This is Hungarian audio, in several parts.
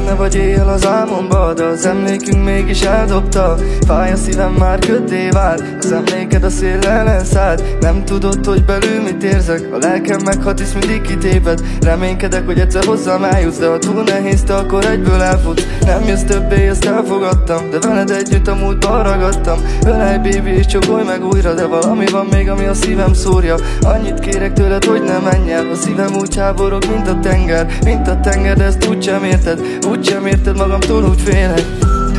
benne vagy éjjel az álmomba, de az emlékünk mégis eldobta. Fáj a szívem, már köddé vált, az emléked a szél ellen szállt. Nem tudod, hogy belül mit érzek, a lelkem meghat, hisz mindig kitéped. Reménykedek, hogy egyszer hozzám eljutsz, de ha túl nehéz te, akkor egyből elfutsz. Nem jössz többé, ezt elfogadtam, de veled együtt a múltban ragadtam. Ölelj baby és csokolj meg újra, de valami van még, ami a szívem szúrja. Annyit kérek tőled, hogy ne menj el, a szívem úgy háborog, mint a tenger, de ezt úgysem érted, magamtól úgy félek.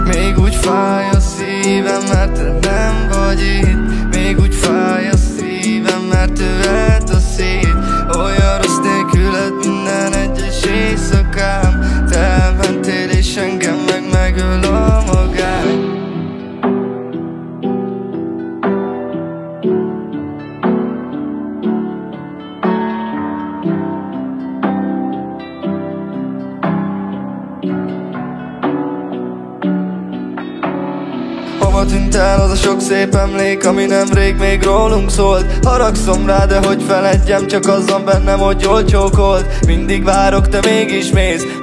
Még úgy fáj a szívem, mert te nem vagy itt. Még úgy fáj a szívem, mert ő elt a szét. Olyan rossz nélküled minden egyes éjszakám. Te elmentél és engem meg megöl a magány. Hova tűnt el az a sok szép emlék, ami nemrég még rólunk szólt? Haragszom rá, de hogy feledjem, csak az van bennem, hogy jól csókolt. Mindig várok, te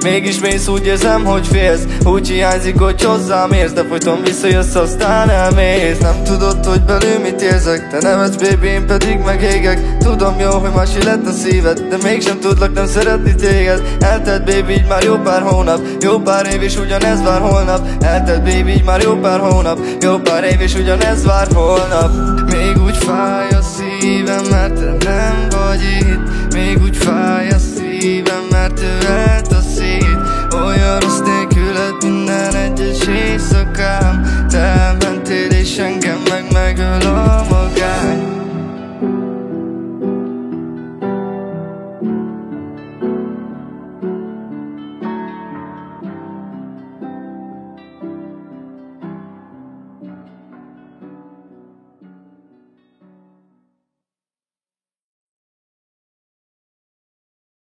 mégis mész, úgy érzem, hogy félsz. Úgy hiányzik, hogy hozzám érsz, de folyton visszajössz, aztán elmész. Nem tudod, hogy belül mit érzek, te nevetsz baby, én pedig megégek. Tudom jó, hogy másé lett a szíved, de mégsem tudlak nem szeretni téged. Eltelt baby, így már jó pár hónap, jó pár év és ugyanez vár holnap. Eltelt baby, így már jó pár hónap, jó pár év és ugyanez vár holnap. Még úgy fáj a szívem, mert te nem vagy itt. Még úgy fáj a szívem, mert ő elt a szét. Olyan rossz nélküled minden egyes éjszakám. Te elmentél és engem meg megöl a